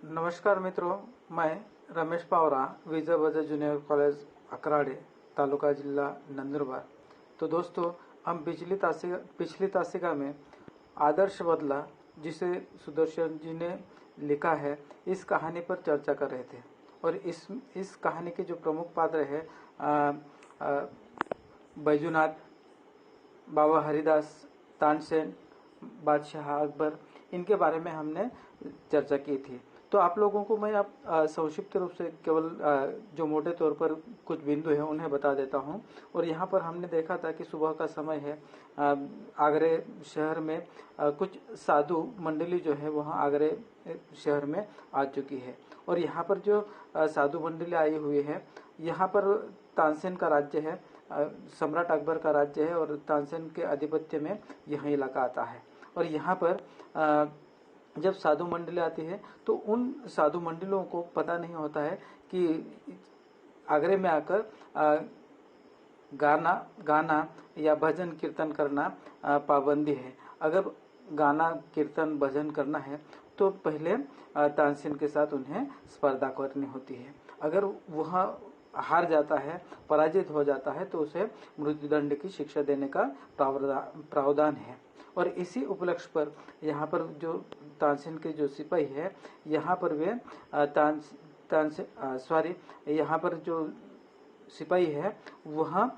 नमस्कार मित्रों, मैं रमेश पावरा, विजय जूनियर कॉलेज अकराड़े, तालुका जिला नंदुरबार। तो दोस्तों, हम पिछली तासिका में आदर्श बदला, जिसे सुदर्शन जी ने लिखा है, इस कहानी पर चर्चा कर रहे थे। और इस कहानी के जो प्रमुख पात्र है बैजूनाथ, बाबा हरिदास, तानसेन, बादशाह अकबर, इनके बारे में हमने चर्चा की थी। तो आप लोगों को मैं अब संक्षिप्त रूप से केवल जो मोटे तौर पर कुछ बिंदु हैं उन्हें बता देता हूं। और यहाँ पर हमने देखा था कि सुबह का समय है, आगरे शहर में कुछ साधु मंडली जो है वहाँ आगरे शहर में आ चुकी है। और यहाँ पर जो साधु मंडली आई हुई है, यहाँ पर तानसेन का राज्य है, सम्राट अकबर का राज्य है, और तानसेन के आधिपत्य में यह इलाका आता है। और यहाँ पर जब साधु मंडली आती है तो उन साधु मंडलों को पता नहीं होता है कि आगरे में आकर गाना या भजन कीर्तन करना पाबंदी है। अगर गाना कीर्तन भजन करना है तो पहले तानसेन के साथ उन्हें स्पर्धा करनी होती है। अगर वह हार जाता है, पराजित हो जाता है, तो उसे मृत्युदंड की शिक्षा देने का प्रावधान है। और इसी उपलक्ष्य पर यहाँ पर जो तानसेन के जो सिपाही है, यहाँ पर वे यहाँ पर जो सिपाही है वह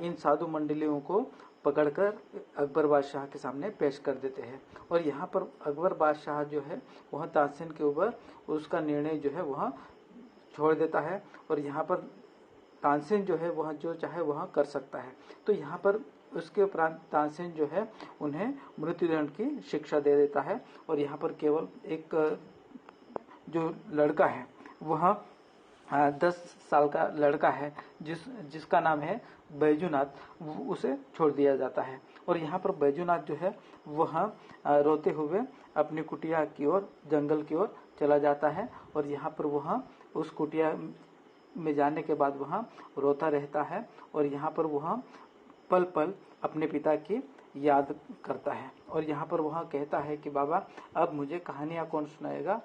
इन साधु मंडलियों को पकड़कर अकबर बादशाह के सामने पेश कर देते हैं। और यहाँ पर अकबर बादशाह जो है वह तानसेन के ऊपर उसका निर्णय जो है वह छोड़ देता है। और यहाँ पर तानसेन जो है वह जो चाहे वह कर सकता है। तो यहाँ पर उसके उपरांत तानसेन जो है उन्हें मृत्युदंड की शिक्षा दे देता है। और यहाँ पर केवल एक जो लड़का है वह 10 साल का लड़का है, जिसका नाम है बैजूनाथ, उसे छोड़ दिया जाता है। और यहाँ पर बैजूनाथ जो है वह रोते हुए अपनी कुटिया की ओर, जंगल की ओर चला जाता है। और यहाँ पर वह उस कुटिया में जाने के बाद वह रोता रहता है। और यहाँ पर वह पल पल अपने पिता की याद करता है। और यहाँ पर वह कहता है कि बाबा, अब मुझे कहानियां कौन सुनाएगा।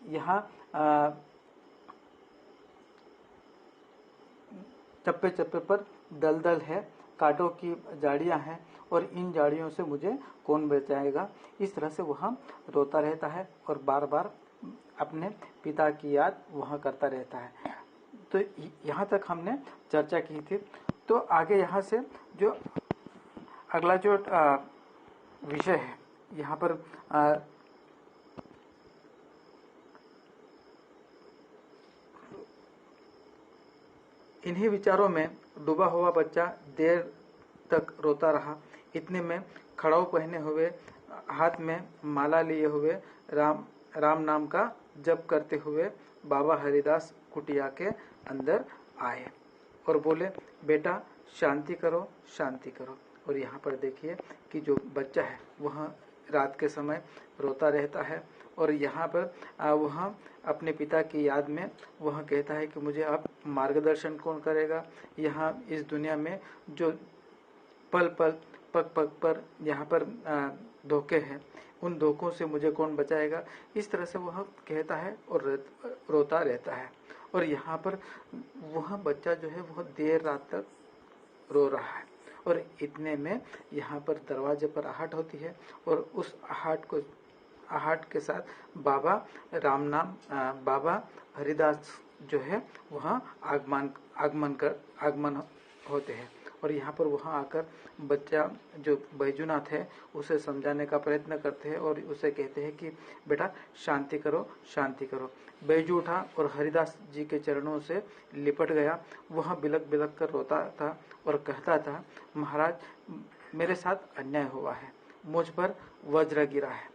यहाँ चप्पे चप्पे पर दलदल है, कांटों की झाड़ियां हैं, और इन झाड़ियों से मुझे कौन बचाएगा। इस तरह से वह रोता रहता है और बार बार अपने पिता की याद वह करता रहता है। तो यहाँ तक हमने चर्चा की थी। तो आगे यहाँ से जो अगला जो विषय है, यहाँ पर इन्हीं विचारों में डूबा हुआ बच्चा देर तक रोता रहा। इतने में खड़ाऊ पहने हुए, हाथ में माला लिए हुए, राम नाम का जप करते हुए बाबा हरिदास कुटिया के अंदर आए और बोले, बेटा शांति करो, शांति करो। और यहाँ पर देखिए कि जो बच्चा है वह रात के समय रोता रहता है। और यहाँ पर वह अपने पिता की याद में वह कहता है कि मुझे अब मार्गदर्शन कौन करेगा। यहाँ इस दुनिया में जो पल पल पग पग पर यहाँ पर धोखे हैं, उन धोखों से मुझे कौन बचाएगा। इस तरह से वह कहता है और रोता रहता है। और यहाँ पर वह बच्चा जो है वह देर रात तक रो रहा है। और इतने में यहाँ पर दरवाजे पर आहट होती है, और उस आहट के साथ बाबा हरिदास जो है वह आगमन होते हैं। और यहाँ पर वहाँ आकर बच्चा जो बैजूनाथ है उसे समझाने का प्रयत्न करते हैं और उसे कहते हैं कि बेटा शांति करो, शांति करो। बैजू उठा और हरिदास जी के चरणों से लिपट गया। वह बिलक बिलक कर रोता था और कहता था, महाराज, मेरे साथ अन्याय हुआ है, मुझ पर वज्र गिरा है,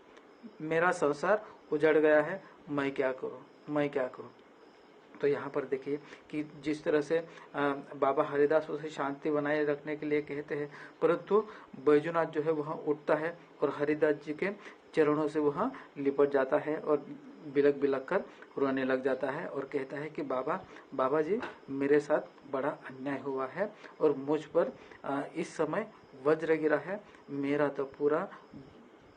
मेरा संसार उजड़ गया है, मैं क्या करूं, मैं क्या करूं। तो यहाँ पर देखिए कि जिस तरह से बाबा हरिदास उसे शांति बनाए रखने के लिए कहते हैं, परंतु बैजूनाथ जो है वह उठता है और हरिदास जी के चरणों से वह लिपट जाता है और बिलक बिलक कर रोने लग जाता है और कहता है कि बाबा जी, मेरे साथ बड़ा अन्याय हुआ है और मुझ पर इस समय वज्र गिरा है, मेरा तो पूरा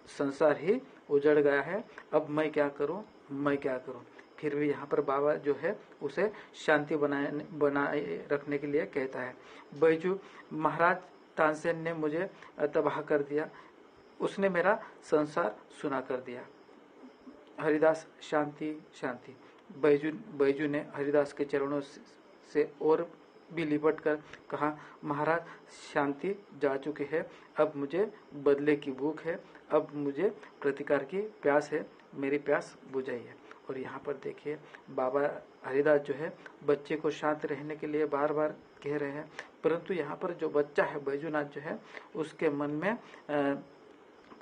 संसार ही उजड़ गया है, अब मैं क्या करूं, मैं क्या करूं। फिर भी यहाँ पर बाबा जो है उसे शांति बनाए रखने के लिए कहता है। बैजू, महाराज तानसेन ने मुझे तबाह कर दिया, उसने मेरा संसार सुना कर दिया। हरिदास, शांति शांति। बैजू ने हरिदास के चरणों से और भी लिपट कर कहा, महाराज शांति जा चुकी है, अब मुझे बदले की भूख है, अब मुझे प्रतिकार की प्यास है, मेरी प्यास बुझाइए। और यहाँ पर देखिए बाबा हरिदास जो है बच्चे को शांत रहने के लिए बार बार कह रहे हैं, परंतु यहाँ पर जो बच्चा है बैजूनाथ जो है उसके मन में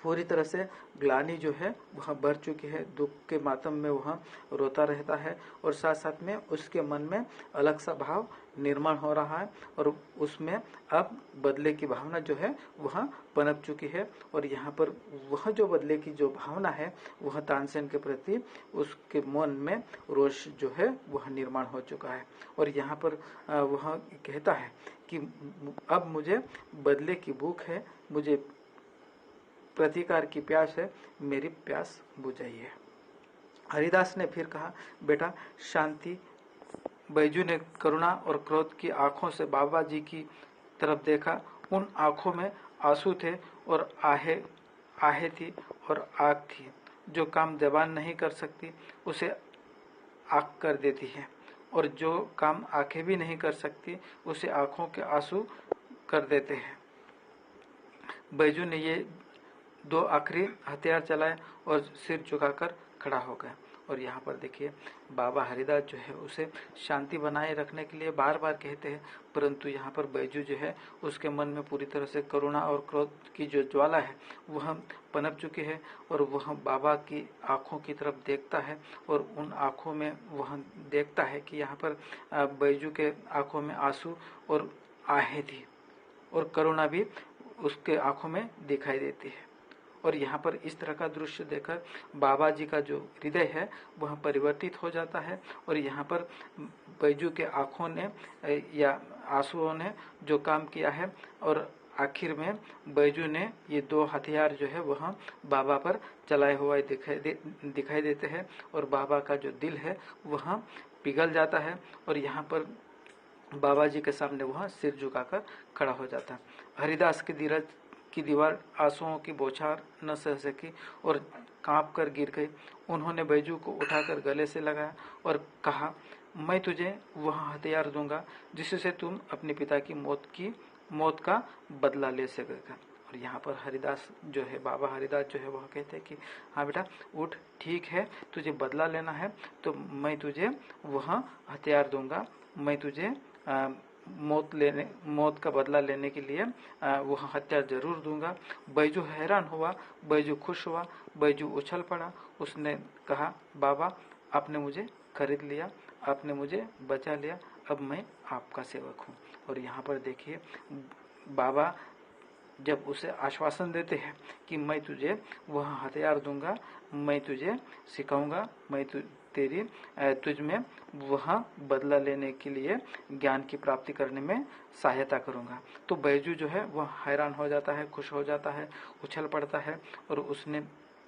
पूरी तरह से ग्लानि जो है वह भर चुकी है, दुख के मातम में वह रोता रहता है और साथ साथ में उसके मन में अलग सा भाव निर्माण हो रहा है और उसमें अब बदले की भावना जो है वह पनप चुकी है। और यहाँ पर वह जो बदले की जो भावना है वह तानसेन के प्रति उसके मन में रोष जो है वह निर्माण हो चुका है। और यहाँ पर वह कहता है कि अब मुझे बदले की भूख है, मुझे प्रतिकार की प्यास है, मेरी प्यास बुझाइए। हरिदास ने फिर कहा, बेटा शांति। बैजू ने करुणा और क्रोध की आंखों से बाबा जी की तरफ देखा। उन आंखों में आंसू थे और आहे थी और आग थी। जो काम जबान नहीं कर सकती उसे आंख कर देती है, और जो काम आंखें भी नहीं कर सकती उसे आंखों के आंसू कर देते हैं। बैजू ने ये दो आखिरी हथियार चलाए और सिर झुकाकर खड़ा हो गया। और यहाँ पर देखिए बाबा हरिदास जो है उसे शांति बनाए रखने के लिए बार बार कहते हैं, परंतु यहाँ पर बैजू जो है उसके मन में पूरी तरह से करुणा और क्रोध की जो ज्वाला है वह पनप चुकी है और वह बाबा की आंखों की तरफ देखता है और उन आंखों में वह देखता है कि यहाँ पर बैजू के आंखों में आंसू और आहें थी और करुणा भी उसके आंखों में दिखाई देती है। और यहाँ पर इस तरह का दृश्य देखकर बाबा जी का जो हृदय है वह परिवर्तित हो जाता है और यहाँ पर बैजू के आंखों ने या आंसुओं ने जो काम किया है और आखिर में बैजू ने ये दो हथियार जो है वह बाबा पर चलाए हुए दिखाई देते हैं और बाबा का जो दिल है वह पिघल जाता है और यहाँ पर बाबा जी के सामने वह सिर झुकाकर खड़ा हो जाता है। हरिदास की धीरज की दीवार आंसुओं की बौछार न सह सकी और कांप कर गिर गई। उन्होंने बैजू को उठाकर गले से लगाया और कहा, मैं तुझे वह हथियार दूंगा जिससे तुम अपने पिता की मौत का बदला ले सकेगा। और यहाँ पर हरिदास जो है बाबा हरिदास जो है वह कहते हैं कि हाँ बेटा उठ, ठीक है, तुझे बदला लेना है तो मैं तुझे वह हथियार दूंगा, मैं तुझे मौत का बदला लेने के लिए वह हथियार जरूर दूंगा। बैजू हैरान हुआ, बैजू खुश हुआ, बैजू उछल पड़ा। उसने कहा, बाबा आपने मुझे खरीद लिया, आपने मुझे बचा लिया, अब मैं आपका सेवक हूँ। और यहाँ पर देखिए बाबा जब उसे आश्वासन देते हैं कि मैं तुझे वह हथियार दूंगा, मैं तुझे सिखाऊंगा, मैं तुझ में वह बदला लेने के लिए ज्ञान की प्राप्ति करने में सहायता करूंगा, तो बैजू जो है वह हैरान हो जाता है, खुश हो जाता है, उछल पड़ता है और उसने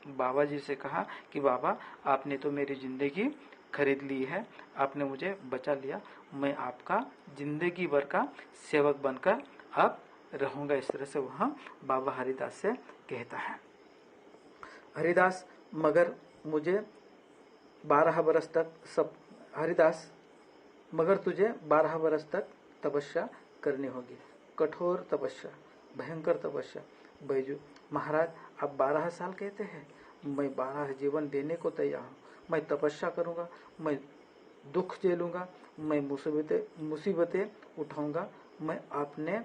बाबा जी से कहा कि बाबा आपने तो मेरी जिंदगी खरीद ली है, आपने मुझे बचा लिया, मैं आपका जिंदगी भर का सेवक बनकर अब रहूंगा। इस तरह से वह बाबा हरिदास से कहता है। हरिदास, मगर मुझे 12 बरस तक हरिदास, मगर तुझे 12 बरस तक तपस्या करनी होगी, कठोर तपस्या, भयंकर तपस्या। बैजू, महाराज आप 12 साल कहते हैं, मैं 12 जीवन देने को तैयार हूँ, मैं तपस्या करूंगा, मैं दुख झेलूंगा, मैं मुसीबतें उठाऊंगा, मैं अपने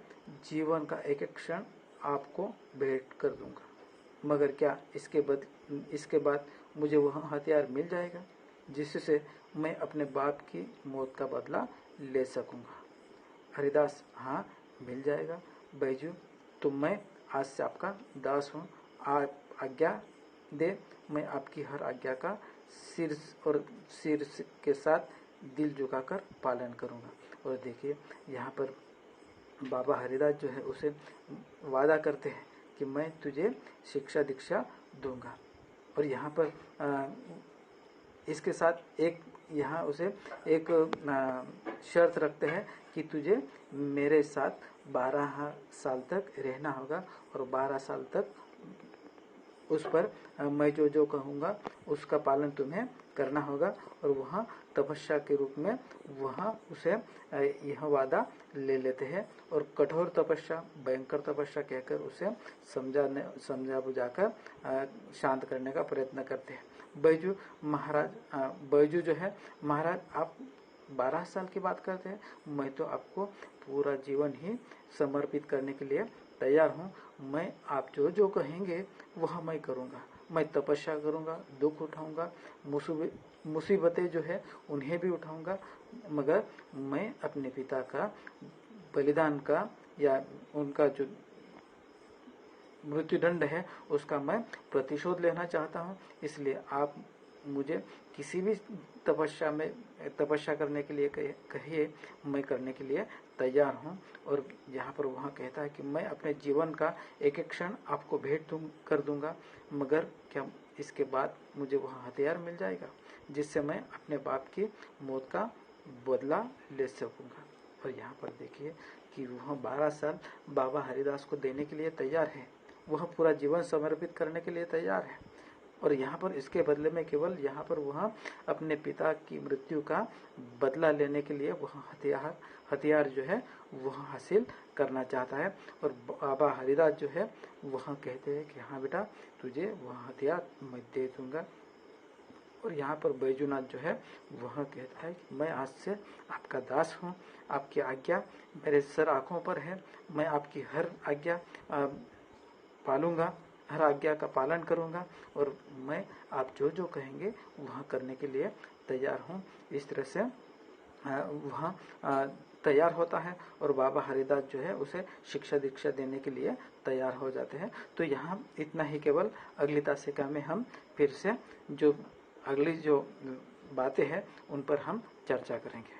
जीवन का एक एक क्षण आपको भेंट कर दूंगा, मगर क्या इसके बाद मुझे वह हथियार मिल जाएगा जिससे मैं अपने बाप की मौत का बदला ले सकूंगा। हरिदास, हाँ मिल जाएगा बैजू, तो मैं आज से आपका दास हूँ, आप आज्ञा दे, मैं आपकी हर आज्ञा का सिर के साथ दिल झुकाकर पालन करूंगा। और देखिए यहाँ पर बाबा हरिदास जो है उसे वादा करते हैं कि मैं तुझे शिक्षा दीक्षा दूंगा। और यहाँ पर इसके साथ एक यहाँ उसे एक शर्त रखते हैं कि तुझे मेरे साथ 12 साल तक रहना होगा और 12 साल तक उस पर मैं जो जो कहूँगा उसका पालन तुम्हें करना होगा। और वहाँ तपस्या के रूप में वहाँ उसे यह वादा ले लेते हैं और कठोर तपस्या, भयंकर तपस्या कहकर उसे समझा बुझाकर शांत करने का प्रयत्न करते हैं। बैजू जो है, महाराज आप 12 साल की बात करते हैं, मैं तो आपको पूरा जीवन ही समर्पित करने के लिए तैयार हूँ। मैं आप जो जो कहेंगे वह मैं करूँगा। मैं तपस्या करूँगा, दुख उठाऊंगा, मुसीबतें जो है उन्हें भी उठाऊंगा, मगर मैं अपने पिता का बलिदान का या उनका जो मृत्युदंड है उसका मैं प्रतिशोध लेना चाहता हूँ। इसलिए आप मुझे किसी भी तपस्या करने के लिए कहिए, मैं करने के लिए तैयार हूँ। और यहाँ पर वहाँ कहता है कि मैं अपने जीवन का एक एक क्षण आपको भेंट कर दूंगा, मगर क्या इसके बाद मुझे वहाँ हथियार मिल जाएगा जिससे मैं अपने बाप की मौत का बदला ले सकूंगा। और यहाँ पर देखिए कि वह 12 साल बाबा हरिदास को देने के लिए तैयार है, वह पूरा जीवन समर्पित करने के लिए तैयार है। और यहाँ पर इसके बदले में केवल यहाँ पर वह अपने पिता की मृत्यु का बदला लेने के लिए वह हथियार जो है वह हासिल करना चाहता है। और बाबा हरिदास जो है वह कहते हैं कि हाँ बेटा, तुझे वह हथियार मैं दे दूंगा। और यहाँ पर बैजूनाथ जो है वह कहता है कि मैं आज से आपका दास हूँ, आपकी आज्ञा मेरे सर आँखों पर है, मैं आपकी हर आज्ञा पालूंगा, हर आज्ञा का पालन करूंगा और मैं आप जो जो कहेंगे वह करने के लिए तैयार हूँ। इस तरह से वह तैयार होता है और बाबा हरिदास जो है उसे शिक्षा दीक्षा देने के लिए तैयार हो जाते हैं। तो यहाँ इतना ही केवल अगली तासिका में हम फिर से जो अगली जो बातें हैं उन पर हम चर्चा करेंगे।